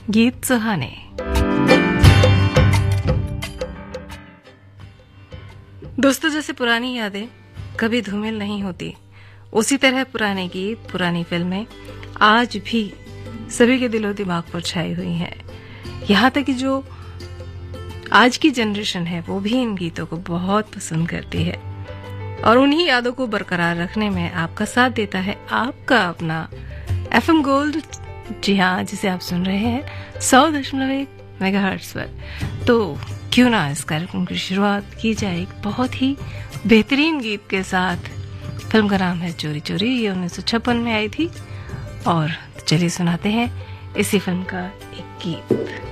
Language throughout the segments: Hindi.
गीत सुहाने। दोस्तों, जैसे पुरानी यादें कभी धूमिल नहीं होती, उसी तरह पुराने गीत, पुरानी फिल्में आज भी सभी के दिलो दिमाग पर छाई हुई हैं। यहाँ तक कि जो आज की जनरेशन है वो भी इन गीतों को बहुत पसंद करती है और उन्हीं यादों को बरकरार रखने में आपका साथ देता है आपका अपना FM गोल्ड। जी हाँ, जिसे आप सुन रहे हैं 100.1 मेगाहर्ट्ज पर। तो क्यों ना इस कार्यक्रम की शुरुआत की जाए एक बहुत ही बेहतरीन गीत के साथ। फिल्म का नाम है चोरी चोरी, ये 1956 में आई थी और चलिए सुनाते हैं इसी फिल्म का एक गीत।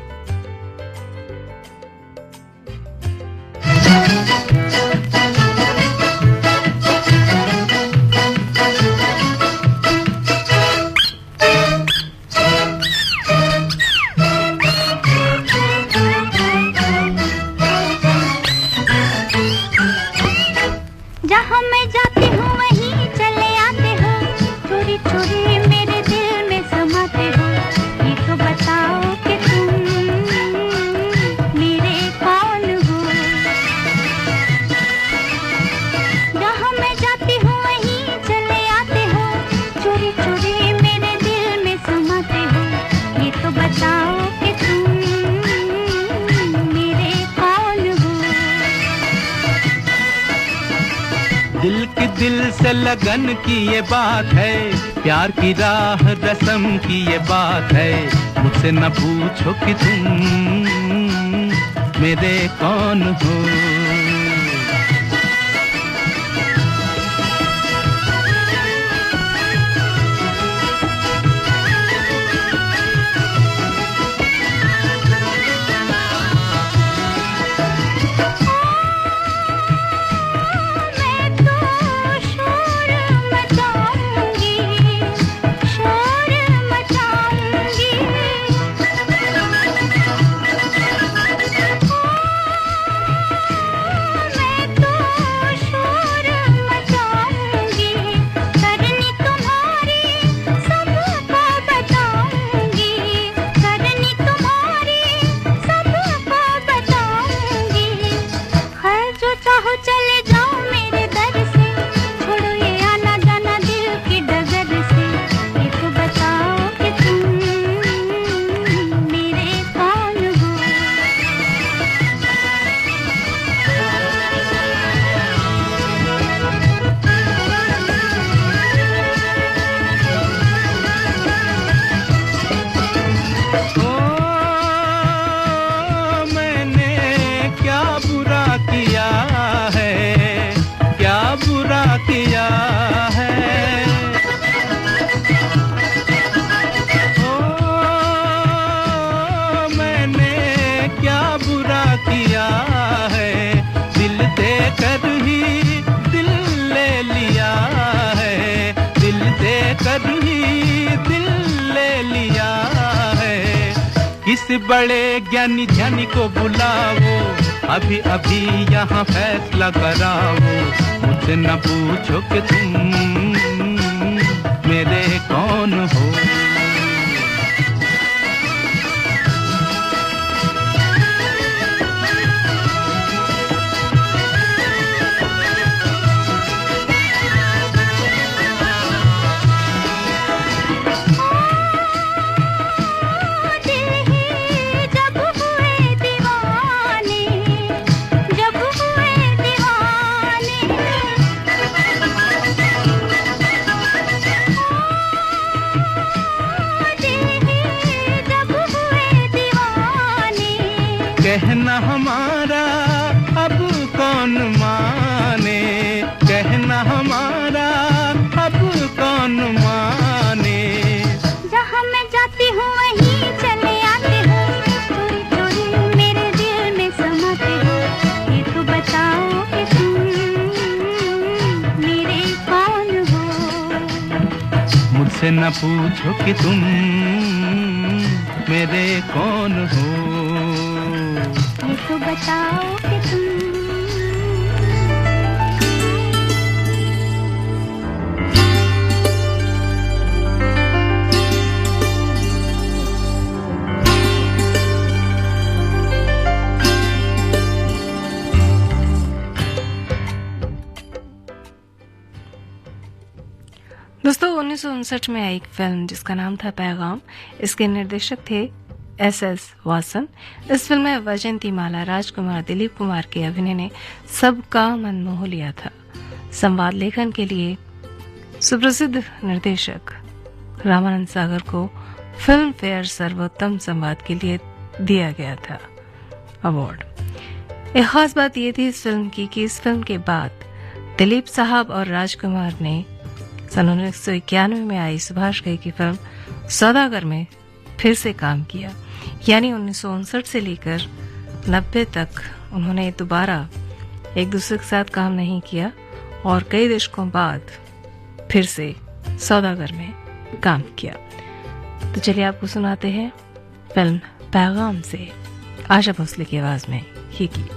दिल से लगन की ये बात है, प्यार की राह रस्म की ये बात है। मुझसे न पूछो कि तुम मेरे कौन हो। बड़े ज्ञानी ध्यानी को बुलाओ, अभी अभी यहाँ फैसला कराओ। मुझसे न पूछो कि तुम मेरे कौन हो। कहना हमारा अब कौन माने, कहना हमारा अब कौन माने। जहाँ मैं जाती हूँ वहीं चले आते हो, चोरी चोरी मेरे दिल में समाते हो। ये तो बताओ कि तुम मेरे कौन हो। मुझसे न पूछो कि तुम मेरे कौन हो। ये तो बताओ कि तुम 1959 में आई एक फिल्म जिसका नाम था पैगाम। इसके निर्देशक थे एस वासन। इस फिल्म में वैजयंती माला, राजकुमार, दिलीप कुमार के अभिनय ने सबका मन मोह लिया था। संवाद लेखन के लिए सुप्रसिद्ध निर्देशक रामानंद सागर को फिल्म फेयर सर्वोत्तम संवाद के लिए दिया गया था अवार्ड। एक खास बात यह थी इस फिल्म की कि इस फिल्म के बाद दिलीप साहब और राजकुमार ने सन 1991 में आई सुभाष घई की फिल्म सौदागर में फिर से काम किया। यानी 1959 से लेकर 90 तक उन्होंने दोबारा एक दूसरे के साथ काम नहीं किया और कई दशकों बाद फिर से सौदागर में काम किया। तो चलिए आपको सुनाते हैं फिल्म पैगाम से आशा भोसले की आवाज में ये गीत।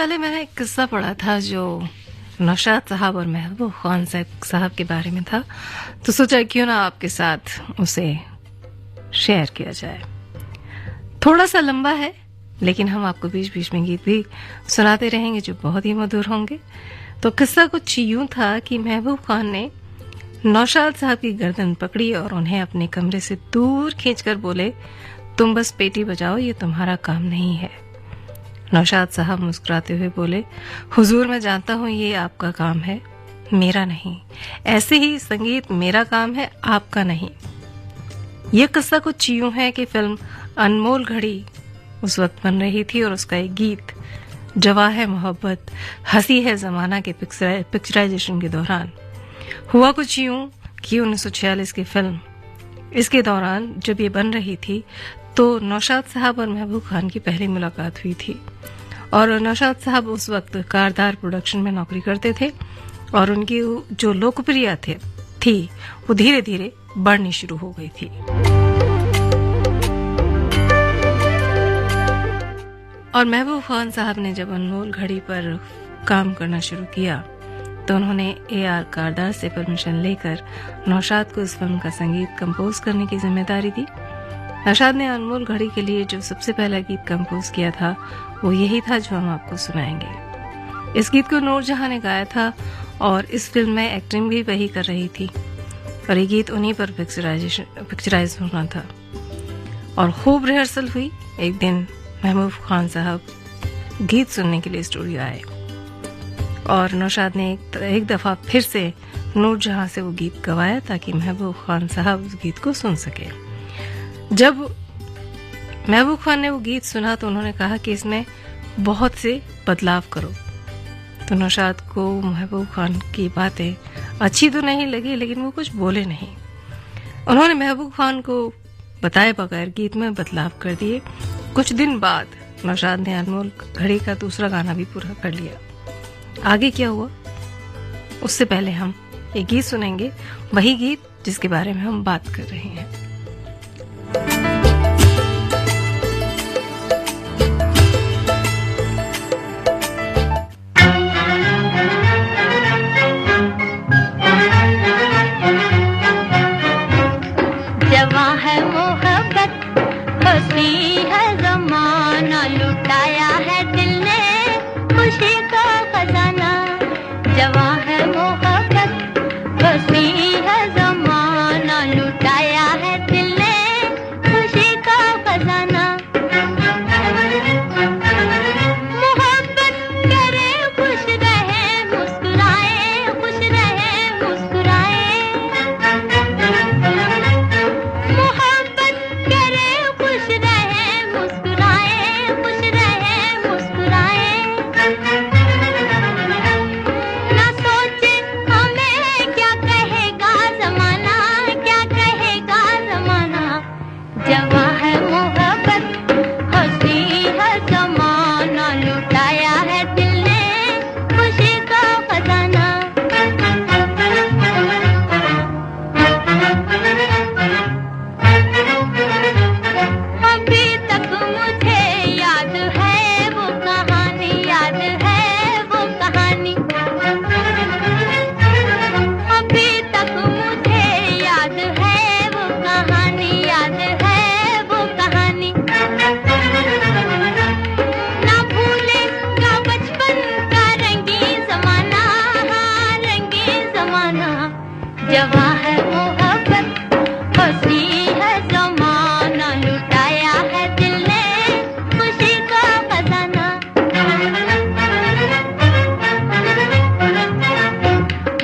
पहले मैंने एक किस्सा पढ़ा था जो नौशाद साहब और महबूब खान साहब के बारे में था, तो सोचा क्यों ना आपके साथ उसे शेयर किया जाए। थोड़ा सा लंबा है, लेकिन हम आपको बीच बीच में गीत भी सुनाते रहेंगे जो बहुत ही मधुर होंगे। तो किस्सा कुछ यूं था कि महबूब खान ने नौशाद साहब की गर्दन पकड़ी और उन्हें अपने कमरे से दूर खींचकर बोले, तुम बस पेटी बजाओ, ये तुम्हारा काम नहीं है। नौशाद साहब मुस्कुराते हुए बोले, हुजूर मैं जानता हूँ ये आपका काम है, मेरा नहीं। ऐसे ही संगीत मेरा काम है, आपका नहीं। यह किस्सा कुछ यूं है कि फिल्म अनमोल घड़ी उस वक्त बन रही थी और उसका एक गीत जवा है मोहब्बत हंसी है जमाना के पिक्चराइजेशन के दौरान हुआ कुछ यूं कि 1946 की फिल्म इसके दौरान जब ये बन रही थी तो नौशाद साहब और महबूब खान की पहली मुलाकात हुई थी। और नौशाद साहब उस वक्त कारदार प्रोडक्शन में नौकरी करते थे और उनकी जो लोकप्रियता थी वो धीरे धीरे बढ़नी शुरू हो गई थी। और महबूब खान साहब ने जब अनमोल घड़ी पर काम करना शुरू किया तो उन्होंने AR कारदार से परमिशन लेकर नौशाद को इस फिल्म का संगीत कंपोज करने की जिम्मेदारी दी। नौशाद ने अनमोल घड़ी के लिए जो सबसे पहला गीत कंपोज किया था वो यही था जो हम आपको सुनाएंगे। इस गीत को नूर जहां ने गाया था और इस फिल्म में एक्टिंग भी वही कर रही थी और ये गीत उन्हीं पर पिक्चराइज होना था। और खूब रिहर्सल हुई। एक दिन महबूब खान साहब गीत सुनने के लिए स्टूडियो आए और नौशाद ने एक दफा फिर से नूर जहां से वो गीत गवाया ताकि महबूब खान साहब उस गीत को सुन सके। जब महबूब खान ने वो गीत सुना तो उन्होंने कहा कि इसमें बहुत से बदलाव करो। तो नौशाद को महबूब खान की बातें अच्छी तो नहीं लगी, लेकिन वो कुछ बोले नहीं। उन्होंने महबूब खान को बताए बगैर गीत में बदलाव कर दिए। कुछ दिन बाद नौशाद ने अनमोल घड़ी का दूसरा गाना भी पूरा कर लिया। आगे क्या हुआ उससे पहले हम एक गीत सुनेंगे, वही गीत जिसके बारे में हम बात कर रहे हैं। जवा है मोहब्बत हंसी है जमाना लुटाया है दिल ने खुशी का खजाना। जवा है मोहब्बत हंसी है जमाना लुटाया है दिल ने खुशी का खजाना। मोहब्बत करे खुश रहे मुस्कुराए, खुश रहे मुस्कुराए। मोहब्बत करे खुश रहे मुस्कुराए, खुश रहे मुस्कुराए। ना सोचे हमें क्या कहेगा जमाना, क्या कहेगा जमाना। जवा है मोहब्बत हंसी है जमाना लुटाया है दिल ने खुशी का खजाना। अभी तक मुझे याद है वो कहानी, याद है वो कहानी। अभी तक मुझे याद है वो कहानी, याद है वो कहानी। ना भूलेगा बचपन का रंगीन जमाना, हाँ रंगीन जमाना। जवा है मोहब्बत हंसी है जमाना लुटाया है दिल ने खुशी का खजाना।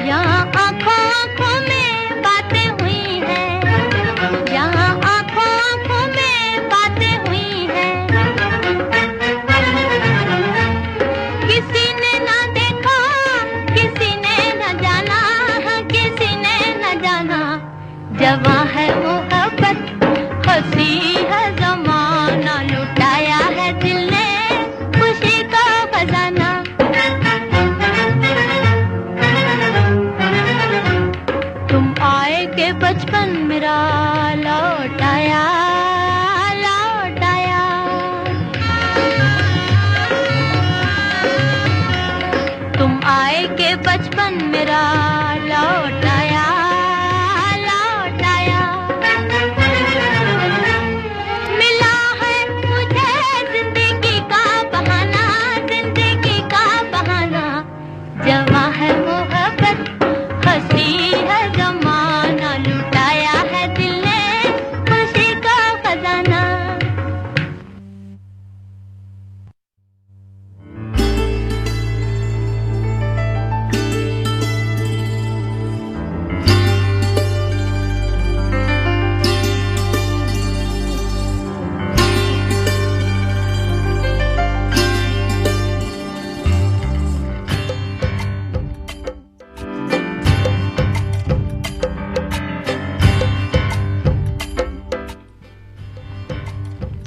यहाँ आंखों आंखों में बातें हुई हैं, यहाँ आंखों आंखों में बातें हुई हैं। किसी ने ना देखा, किसी ने न जाना, हाँ किसी ने न जाना। जवा है मोहब्बत हंसी है जमाना लुटाया है दिल ने खुशी का खजाना। तुम आए के बचपन मेरा लौटाया, लौटाया।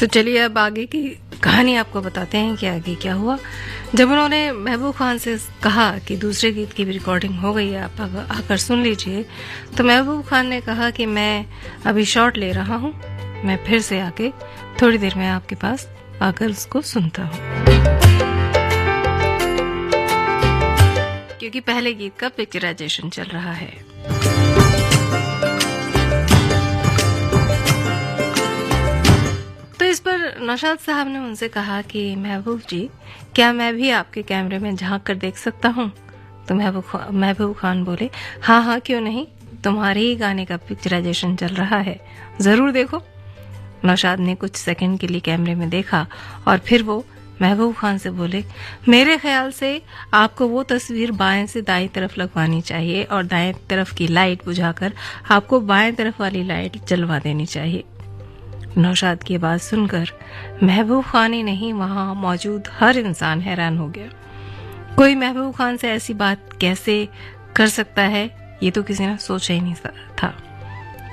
तो चलिए अब आगे की कहानी आपको बताते हैं कि आगे क्या हुआ। जब उन्होंने महबूब खान से कहा कि दूसरे गीत की भी रिकॉर्डिंग हो गई है, आप आकर सुन लीजिए, तो महबूब खान ने कहा कि मैं अभी शॉट ले रहा हूँ, मैं फिर से आके थोड़ी देर में आपके पास आकर उसको सुनता हूँ, क्योंकि पहले गीत का पिक्चराइजेशन चल रहा है। तो इस पर नौशाद साहब ने उनसे कहा कि महबूब जी, क्या मैं भी आपके कैमरे में झांक कर देख सकता हूँ? तो महबूब खान बोले, हाँ हाँ क्यों नहीं, तुम्हारे ही गाने का पिक्चराइजेशन चल रहा है, जरूर देखो। नौशाद ने कुछ सेकंड के लिए कैमरे में देखा और फिर वो महबूब खान से बोले, मेरे ख्याल से आपको वो तस्वीर बाएं से दाएं तरफ लगवानी चाहिए और दाएं तरफ की लाइट बुझाकर आपको बाएं तरफ वाली लाइट जलवा देनी चाहिए। नौशाद की बात सुनकर महबूब खान ही नहीं, वहां मौजूद हर इंसान हैरान हो गया। कोई महबूब खान से ऐसी बात कैसे कर सकता है, ये तो किसी ने सोचा ही नहीं था,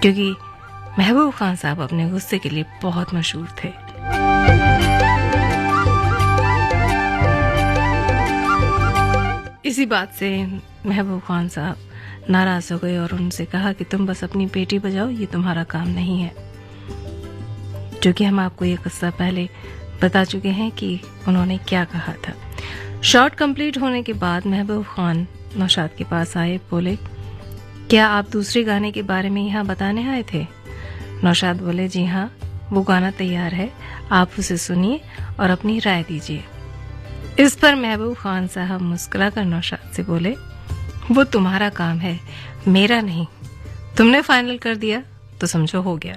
क्योंकि महबूब खान साहब अपने गुस्से के लिए बहुत मशहूर थे। इसी बात से महबूब खान साहब नाराज हो गए और उनसे कहा कि तुम बस अपनी पेटी बजाओ, ये तुम्हारा काम नहीं है। जो कि हम आपको ये किस्सा पहले बता चुके हैं कि उन्होंने क्या कहा था। शॉट कंप्लीट होने के बाद महबूब खान नौशाद के पास आए, बोले, क्या आप दूसरे गाने के बारे में यहाँ बताने आए थे? नौशाद बोले, जी हाँ, वो गाना तैयार है, आप उसे सुनिए और अपनी राय दीजिए। इस पर महबूब खान साहब मुस्कुराकर नौशाद से बोले, वो तुम्हारा काम है, मेरा नहीं, तुमने फाइनल कर दिया तो समझो हो गया।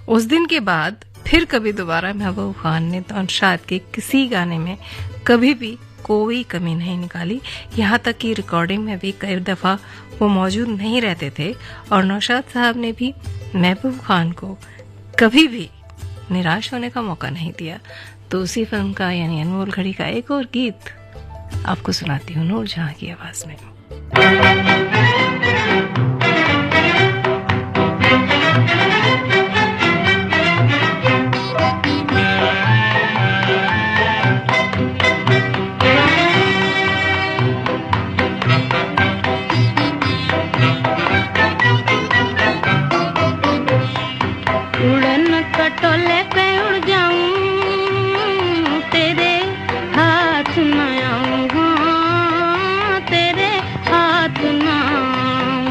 उस दिन के बाद फिर कभी दोबारा महबूब खान ने नौशाद के किसी गाने में कभी भी कोई कमी नहीं निकाली, यहाँ तक कि रिकॉर्डिंग में भी कई दफा वो मौजूद नहीं रहते थे और नौशाद साहब ने भी महबूब खान को कभी भी निराश होने का मौका नहीं दिया। तो उसी फिल्म का यानी अनमोल घड़ी का एक और गीत आपको सुनाती हूँ नूरजहां की आवाज में। उड़न खटोले पे उड़ जाऊं, तेरे हाथ न आऊं, हाँ, तेरे हाथ न आऊं।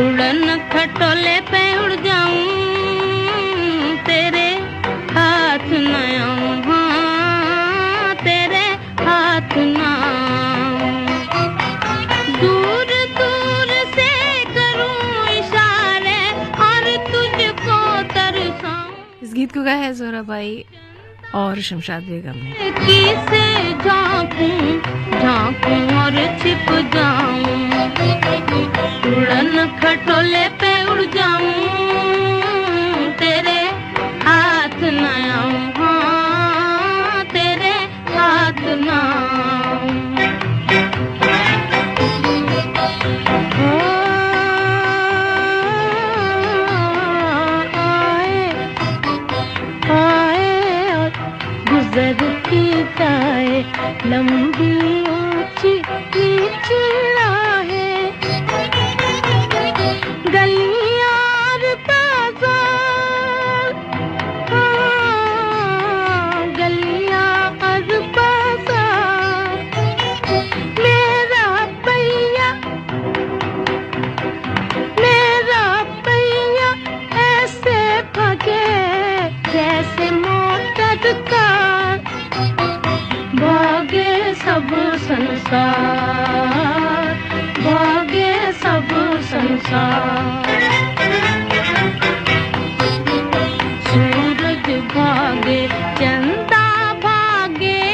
उड़न खटोले पे उड़ जाऊं, तेरे हाथ न आऊं, हाँ, तेरे हाथ न आऊं। दूर दूर से करूं इशारे और तुझको तरसाऊं। इस गीत को गाया है जोराबाई और शमशाद बेगम ने। किसे झांकूं झांकूं और छिप जाऊं, उड़न खटोले पे उड़ जाऊं, तेरे हाथ न आऊं, हाँ, तेरे हाथ न आऊं। गुजरती जाए लंबी ऊंची नीची राहें, गलियां और बाजार, हाँ, गलियां और बाजार। मेरा पैया ऐसे भागे जैसे मोटर का भागे सब संसार, भागे सब संसार। सूरज भागे चंदा भागे,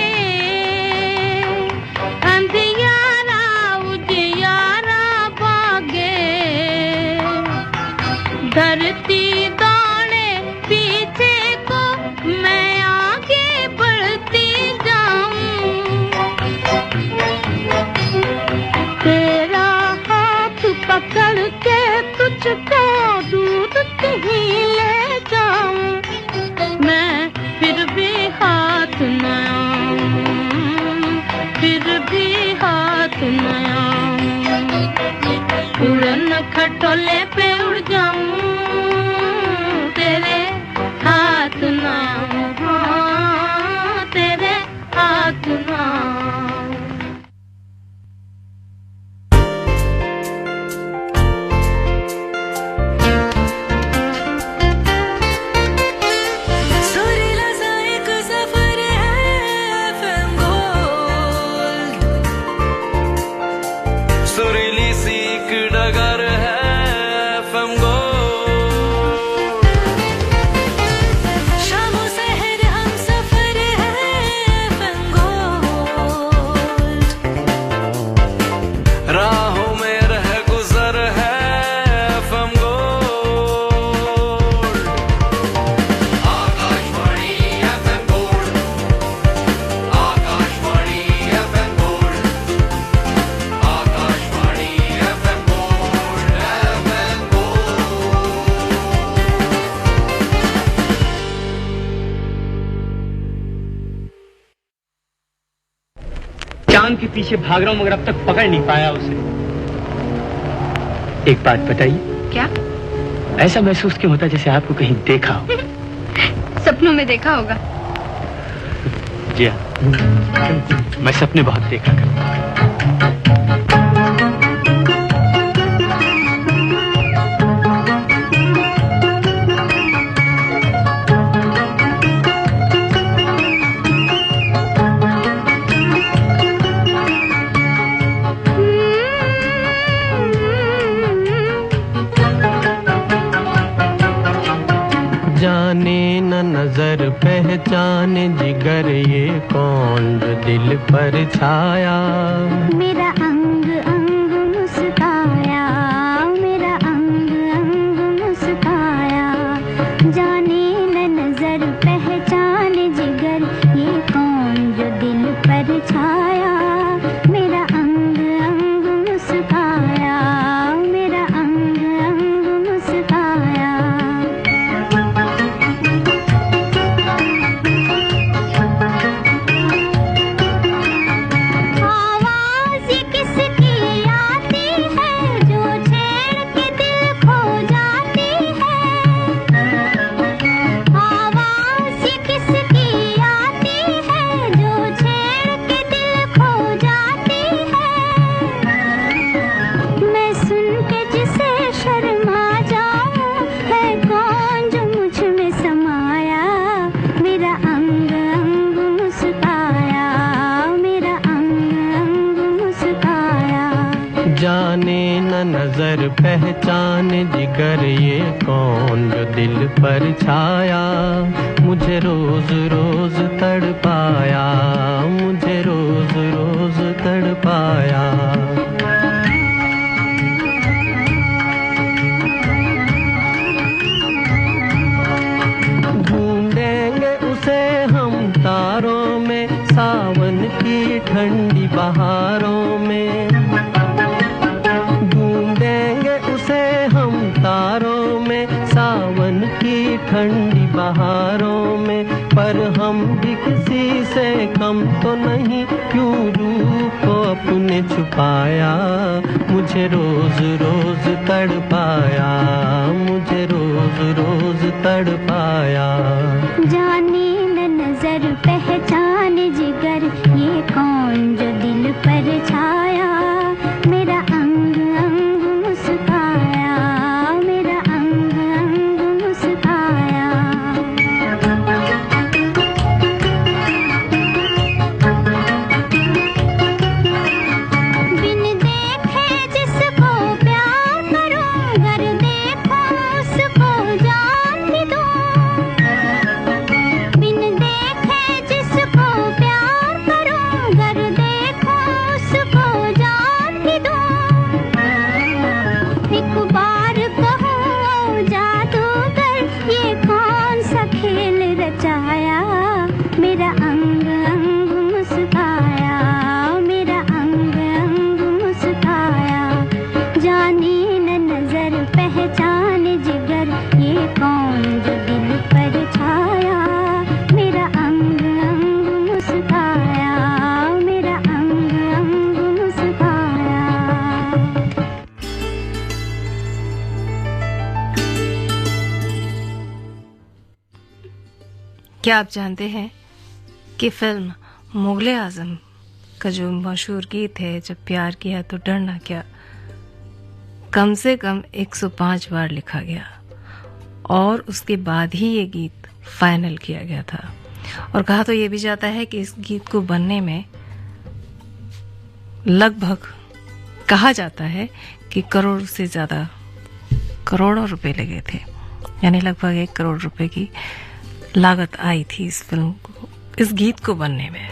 अंधियारा उजियारा भागे। धरती दौड़े पीछे को, मैं आगे बढ़ती जाऊं। तेरा हाथ पकड़ के तुझको दूर कहीं ले जाऊं। खटोले पे उड़ जाऊं तेरे हाथ ना तेरे हाथ ना चांद के पीछे भाग रहा हूं मगर अब तक पकड़ नहीं पाया उसे। एक बात बताइए। क्या? ऐसा महसूस क्यों होता जैसे आपको कहीं देखा हो? सपनों में देखा होगा। जी हाँ, मैं सपने बहुत देखा करता हूं। जाने न नजर पहचाने जिगर ये कौन जो दिल पर छाया। मेरा अंग अंग मुस्काया, मेरा अंग अंग मुस्काया। जाने न नजर पहचाने जिगर ये कौन जो दिल पर छाया। मेरा अंग अंग मुस्काया, मेरा अंग अंग मुस्काया। जाने न नजर पहचाने जिगर ये कौन जो दिल पर छाया। मुझे रोज रोज तड़पाया, मुझे रोज रोज तड़पाया। ढूंढेंगे उसे हम तारों में, सावन की ठंडी बहारों में। तारों में सावन की ठंडी बहारों में। पर हम भी किसी से कम तो नहीं, क्यों रूप को अपने छुपाया। मुझे रोज रोज तड़पाया, मुझे रोज रोज तड़पाया। जाने न नजर पहचाने जिगर ये कौन जो दिल पर छाया। मेरा अंग अंग मुस्काया, मेरा अंग अंग मुस्काया। बिन देखे जिसको प्यार करूं, अगर देखो उसको जान भी दूं। बिन देखे जिसको प्यार करूं, अगर देखो उसको जान भी दूं। एक बार कहूं जादूगर ये कौन सा खेल रचाया। मेरा अंग अंग मुस्काया, मेरा अंग अंग मुस्काया। जाने न नजर पहचाने जिगर ये कौन जो दिल पर छाया। मेरा अंग अंग मुस्काया, मेरा अंग अंग मुस्काया। क्या आप जानते हैं कि फिल्म मुगले आजम का जो मशहूर गीत है, जब प्यार किया तो डरना क्या, कम से कम 105 बार लिखा गया और उसके बाद ही ये गीत फाइनल किया गया था। और कहा तो ये भी जाता है कि इस गीत को बनने में लगभग कहा जाता है कि करोड़ से ज्यादा, करोड़ों रुपए लगे थे, यानी लगभग 1 करोड़ रुपए की लागत आई थी इस फिल्म को, इस गीत को बनने में।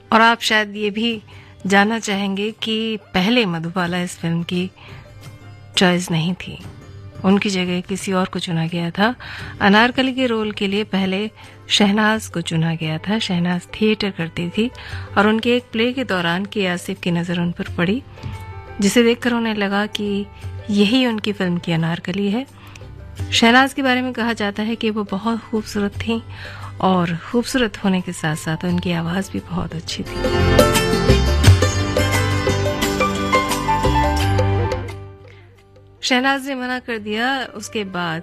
और आप शायद ये भी जानना चाहेंगे कि पहले मधुबाला इस फिल्म की चॉइस नहीं थी, उनकी जगह किसी और को चुना गया था। अनारकली के रोल के लिए पहले शहनाज को चुना गया था। शहनाज थिएटर करती थी और उनके एक प्ले के दौरान के आसिफ की नज़र उन पर पड़ी, जिसे देखकर उन्हें लगा कि यही उनकी फिल्म की अनारकली है। शहनाज के बारे में कहा जाता है कि वो बहुत खूबसूरत थी और खूबसूरत होने के साथ साथ उनकी आवाज़ भी बहुत अच्छी थी। शहनाज ने मना कर दिया। उसके बाद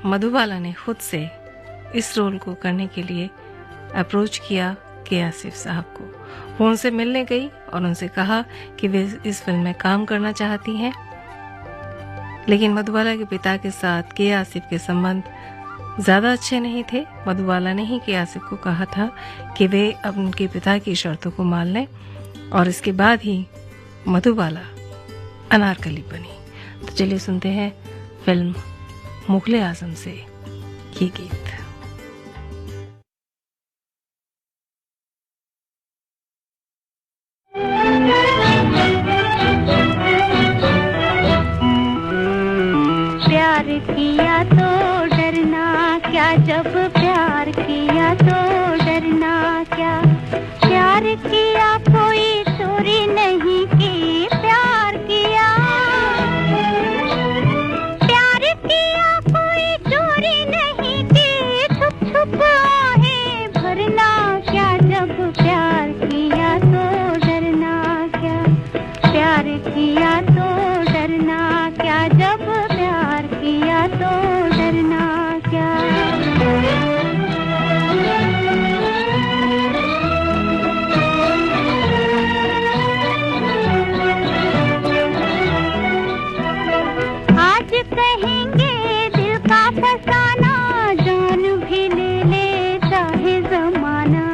मधुबाला ने खुद से इस रोल को करने के लिए अप्रोच किया के आसिफ साहब को। वो उनसे मिलने गई और उनसे कहा कि वे इस फिल्म में काम करना चाहती हैं, लेकिन मधुबाला के पिता के साथ के आसिफ के संबंध ज्यादा अच्छे नहीं थे। मधुबाला ने ही के आसिफ को कहा था कि वे अब उनके पिता की शर्तों को मान लें और इसके बाद ही मधुबाला अनारकली बनी। तो चलिए सुनते हैं फिल्म मुगले आजम से ये गीत। प्यार किया तो डरना क्या, जब प्यार किया तो डरना क्या, प्यार किया कोई चोरी नहीं की, प्यार किया कोई चोरी नहीं की, छुप छुप आहें भरना क्या, जब प्यार किया तो डरना क्या, प्यार किया तो डरना क्या, जब प्यार किया तो डरना क्या। आज कहेंगे दिल का फसाना, जान भी ले ले चाहे जमाना,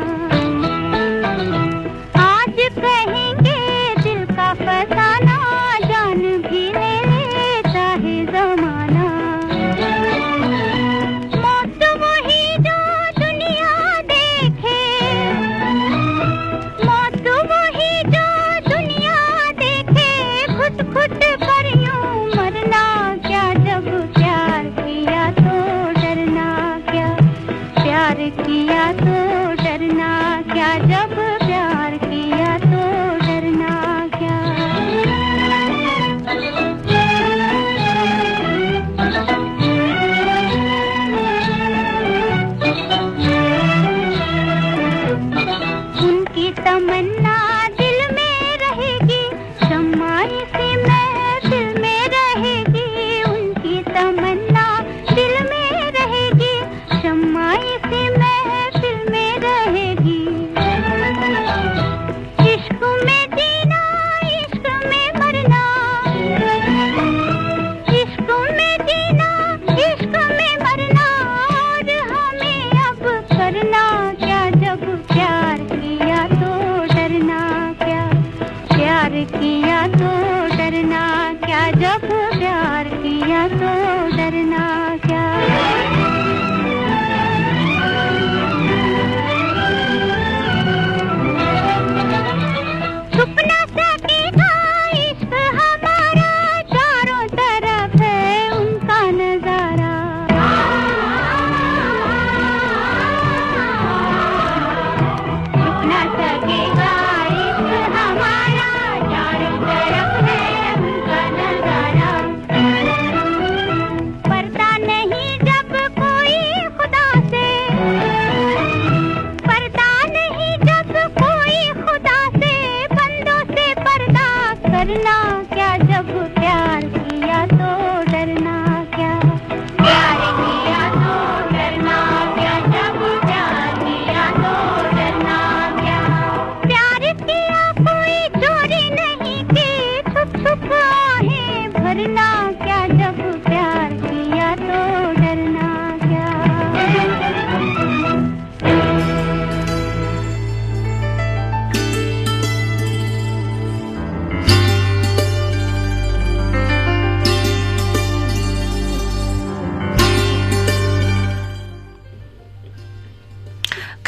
आज कहेंगे दिल का फसाना, जान भी ले ले चाहे जमाना। मौत वही जो दुनिया देखे, मौत वही जो दुनिया देखे, खुद खुद पर यूं मरना क्या, जब प्यार किया तो डरना क्या, प्यार किया तो डरना क्या, जब प्यार किया तो डरना क्या। उनकी तमन्ना दिल में रहेगी, शम्मा इसी महफिल में रहेगी, उनकी तमन्ना दिल में रहेगी, शम्मा इसी महफिल में रहेगी। इश्क में जीना, इश्क में मरना, इश्क में जीना, इश्क में मरना, और हमें अब करना क्या, जब प्यार किया तो डरना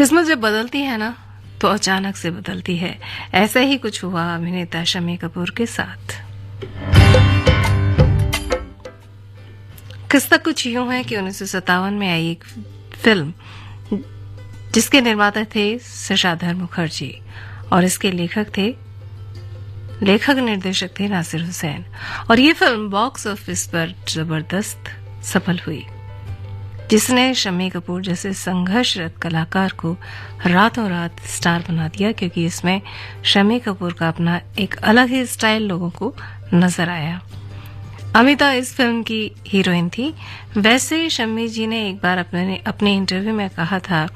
किस्मत जब बदलती है ना तो अचानक से बदलती है। ऐसा ही कुछ हुआ अभिनेता शम्मी कपूर के साथ। किस्सा कुछ यूं है कि 1957 में आई एक फिल्म जिसके निर्माता थे शशाधर मुखर्जी और इसके लेखक निर्देशक थे नासिर हुसैन, और ये फिल्म बॉक्स ऑफिस पर जबरदस्त सफल हुई, जिसने शम्मी कपूर जैसे संघर्षरत कलाकार को रातों रात स्टार बना दिया, क्योंकि इसमें शम्मी कपूर का अपना एक अलग ही स्टाइल लोगों को नजर आया। अमिता इस फिल्म की हीरोइन थी। वैसे शम्मी जी ने एक बार अपने इंटरव्यू में कहा था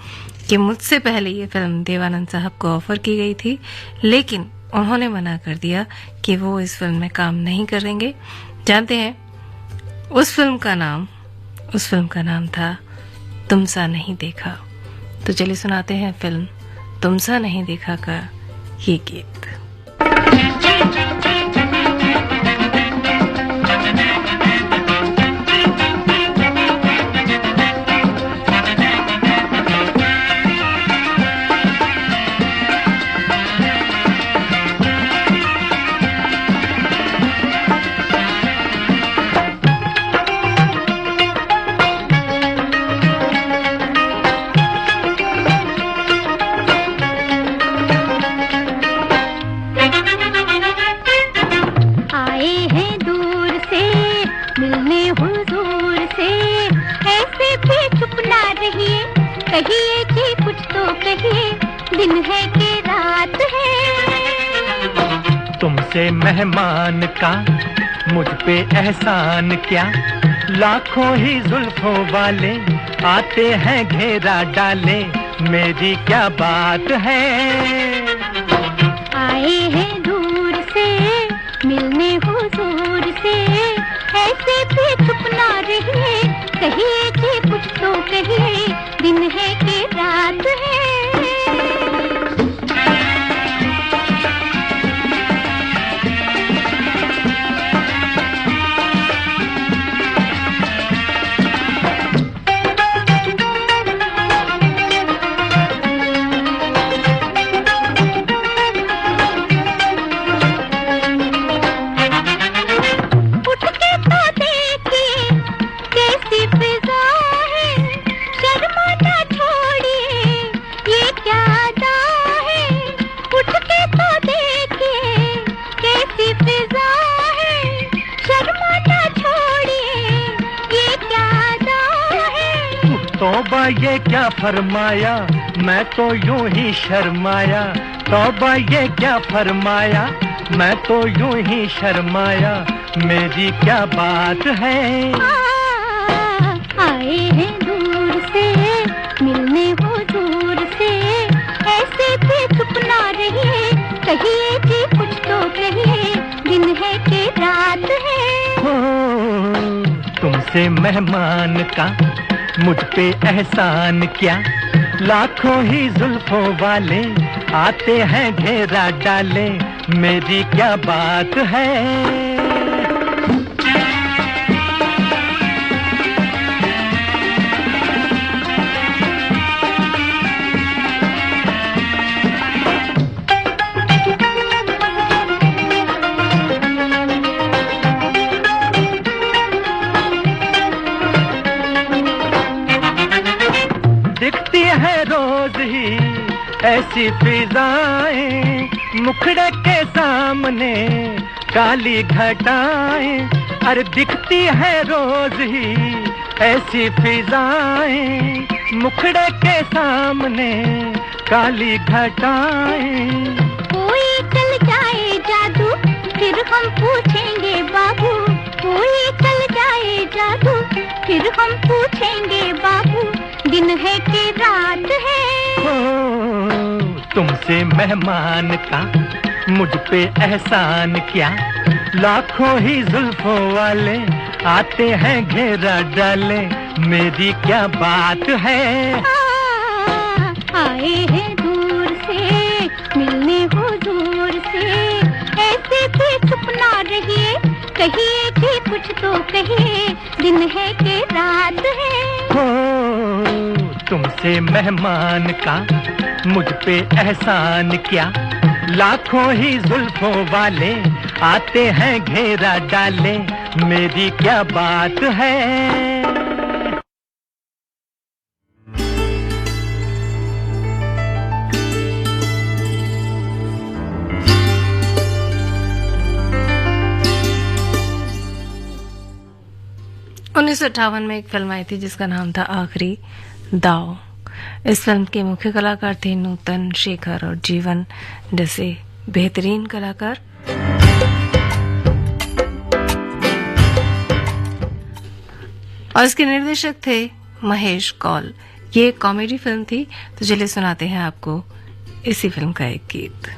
कि मुझसे पहले ये फिल्म देवानंद साहब को ऑफर की गई थी, लेकिन उन्होंने मना कर दिया कि वो इस फिल्म में काम नहीं करेंगे। जानते हैं उस फिल्म का नाम था तुमसा नहीं देखा। तो चलिए सुनाते हैं फिल्म तुमसा नहीं देखा का ये गीत। कहिए कि कुछ तो कहिए, दिन है कि रात है। तुमसे मेहमान का मुझ पे एहसान क्या, लाखों ही जुल्फों वाले आते हैं घेरा डाले, मेरी क्या बात है। आए हैं दूर से मिलने हुजूर से, ऐसे भी चुप ना रहिए, कहिए कि कुछ तो कहिए, दिन है कि रात है। तौबा ये क्या फरमाया, मैं तो यूं ही शर्माया। तौबा ये क्या फरमाया, मैं तो यूं ही शर्माया, मेरी क्या बात है। आए हैं दूर से मिलने हुजूर से, ऐसे भी चुप ना रहिए, कहिए कि कुछ तो कहिए, दिन है कि रात है। तुमसे मेहमान का मुझ पे एहसान क्या, लाखों ही जुल्फों वाले आते हैं घेरा डाले, मेरी क्या बात है। दिखती है रोज ही ऐसी फिजाएं, मुखड़े के सामने काली घटाएं। अरे दिखती है रोज ही ऐसी फिजाएं, मुखड़े के सामने काली घटाएं। कोई चल जाए जादू फिर हम पूछेंगे बाबू, कोई चल जाए जादू फिर हम पूछेंगे बाबू, दिन है कि रात है। तुमसे मेहमान का मुझ पे एहसान क्या, लाखों ही जुल्फों वाले आते हैं घेरा डाले, मेरी क्या बात है। आए हैं दूर से मिलने हुजूर से, ऐसे भी चुप ना रहिए, कहिए कि कुछ तो कहिए, दिन है कि रात है। तुमसे मेहमान का मुझ पे एहसान क्या। लाखों ही जुल्फों वाले आते हैं घेरा डाले, मेरी क्या बात है। 1958 में एक फिल्म आई थी जिसका नाम था आखिरी दाव। इस फिल्म के मुख्य कलाकार थे नूतन, शेखर और जीवन जैसे बेहतरीन कलाकार। और इसके निर्देशक थे महेश कौल। ये एक कॉमेडी फिल्म थी, तो चलिए सुनाते हैं आपको इसी फिल्म का एक गीत।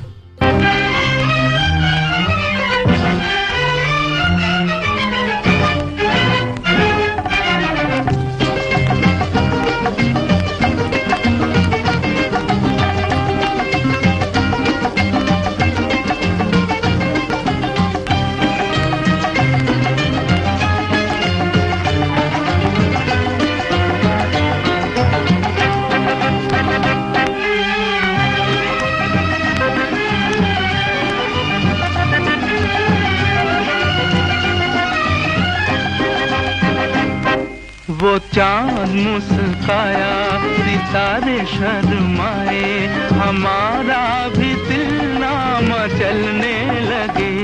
वो चांद मुस्काया, सितारे शर्माए, हमारा भी दिल ना मचलने लगे।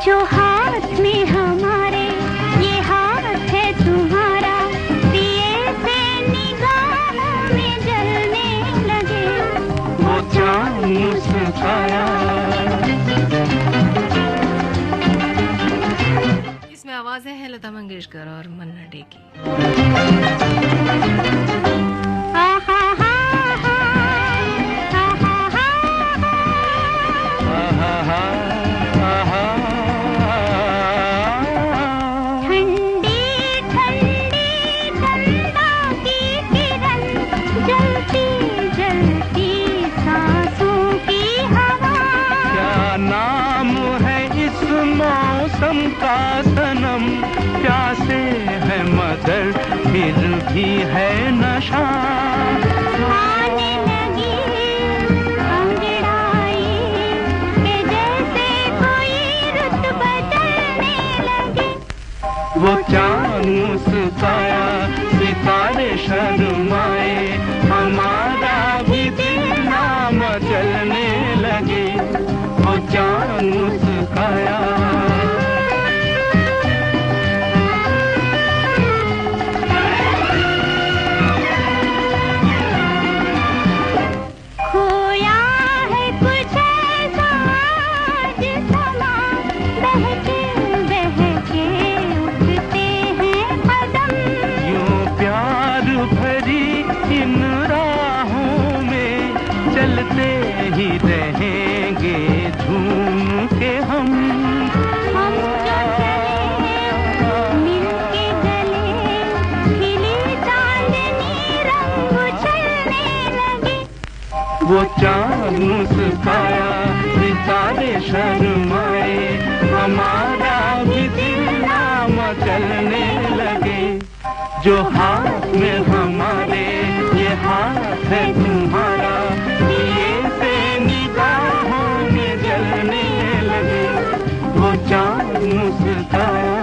जो हाथ में हमारे ये हाथ है तुम्हारा, दिए से निगाहों में जलने लगे। वो चांद मुस्काया। इसमें आवाजें हैं लता मंगेशकर और मन्ना डे की। का सनम प्यासे है मगर फिर भी है नशा। आने लगी अंगड़ाई के जैसे कोई रुत बदलने लगे। वो चांद मुस्काया, सितारे शर्माए, हमारा भी दिल ना मचलने लगे। वो चांद मुस्काया। ही रहेंगे झूम के हम जो चले मिलके गले, खिली चांदनी रंग उछलने लगे। वो चांद मुस्काया, सितारे शर्माए, हमारा भी दिल ना मचलने लगे। जो हाथ में हमारे ये हाथ है तुम्हारा, दिए से निगाहों में जलने लगे। वो चांद मुस्काया।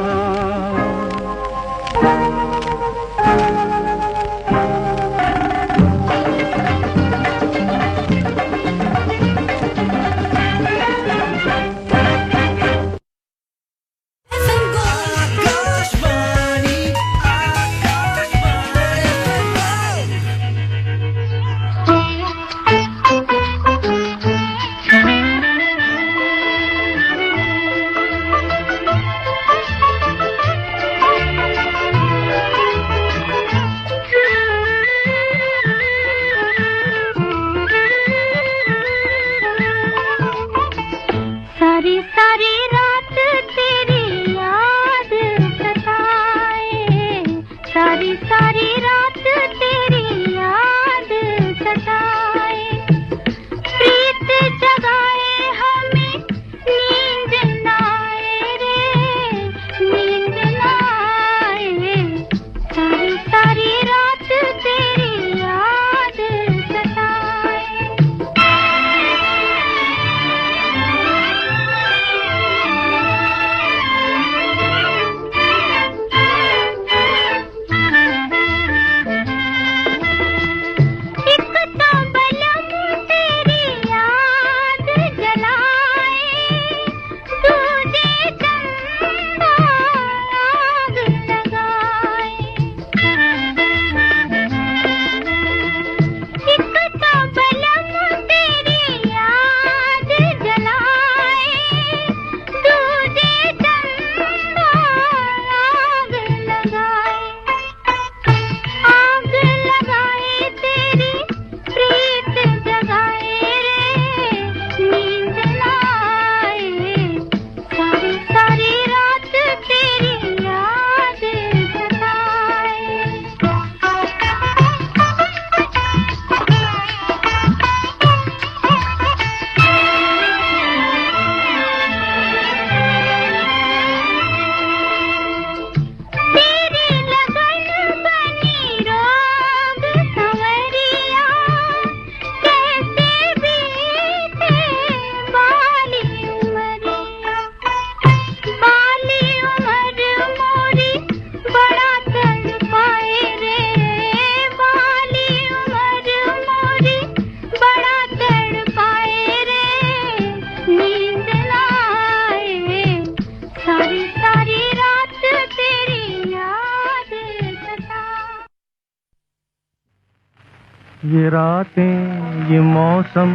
ये रातें, ये मौसम,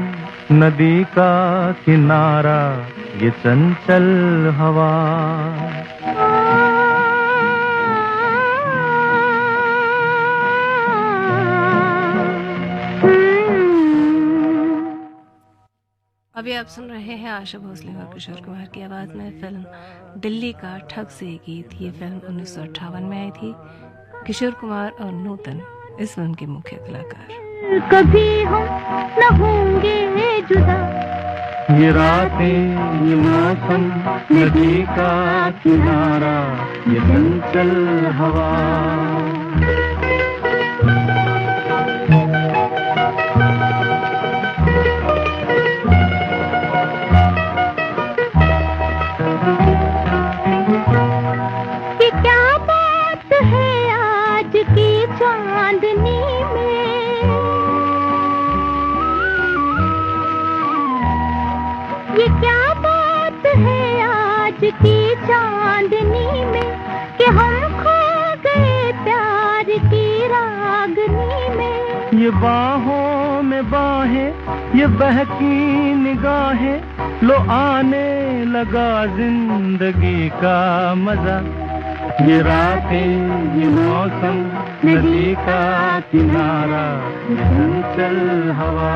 नदी का किनारा, ये चंचल हवा। अभी आप सुन रहे हैं आशा भोसले और किशोर कुमार की आवाज में फिल्म दिल्ली का ठग से गीत। ये फिल्म 1958 में आई थी। किशोर कुमार और नूतन इस फिल्म के मुख्य कलाकार। कभी हम न होंगे जुदा, ये रातें, ये मौसम, नदी का किनारा, ये चंचल हवा। कि क्या बात है आज की चांदनी में, ये क्या बात है आज की चांदनी में, कि हम खो गए प्यार की रागनी में। ये बाहों में बाहें, ये बहकी निगाहें, लो आने लगा जिंदगी का मजा। ये रातें, ये मौसम, नदी का किनारा, ये चंचल हवा।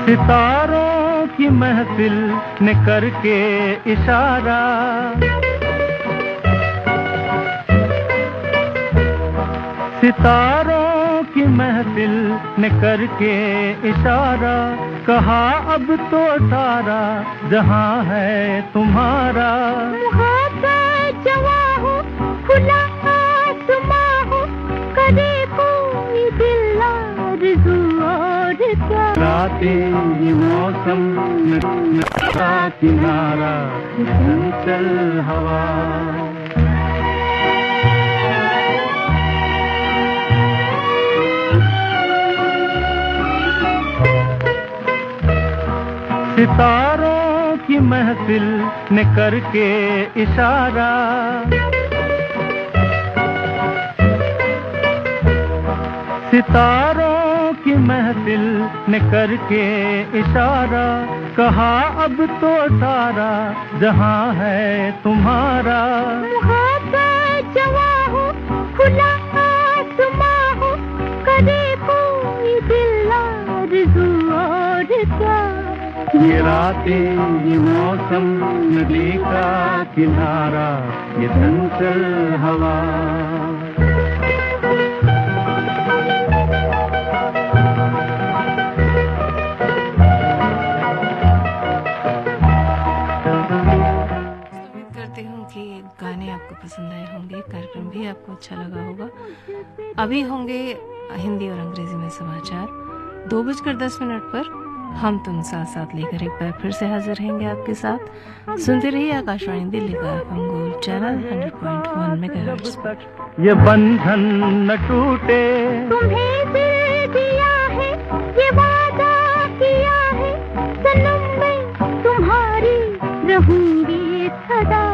सितारों की महफिल ने करके इशारा, सितारों की महफिल ने करके इशारा, कहा अब तो सारा जहां है तुम्हारा। मुहाबत जवां हो, खुला आसमां हो, करे कोई दिल आरज़ू और क्या। रातें, ये मौसम, नदी का किनारा, चंचल हवा। सितारों की महफिल ने करके इशारा, सितारों की महफिल ने करके इशारा, कहा अब तो सारा जहां है तुम्हारा। मुहाबत जवां हो, खुला आसमां हो, करे कोई दिल आरज़ू और क्या। ये रातें, ये मौसम, नदी का किनारा, ये चंचल हवा। उम्मीद करती हूँ कि गाने आपको पसंद आए होंगे, कार्यक्रम भी आपको अच्छा लगा होगा। अभी होंगे हिंदी और अंग्रेजी में समाचार 2:10 पर। हम तुम साथ साथ लेकर एक बार फिर से हाजिर रहेंगे आपके साथ। सुनते रहिए आकाशवाणी दिल्ली का FM गोल्ड चैनल 100.1 मेगाहर्ट्ज पर। ये बंधन न टूटे, तुम्हें दिल दिया है, ये वादा किया है, सनम मैं तुम्हारी रहूंगी सदा।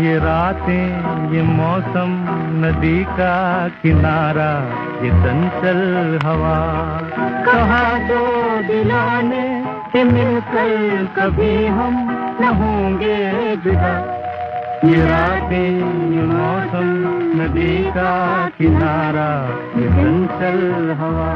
ये रातें, ये मौसम, नदी का किनारा, ये चंचल हवा। कहा दो दिलों ने कि मिलकर कभी हम न होंगे जुदा। ये रातें, ये मौसम, नदी का किनारा, ये चंचल हवा।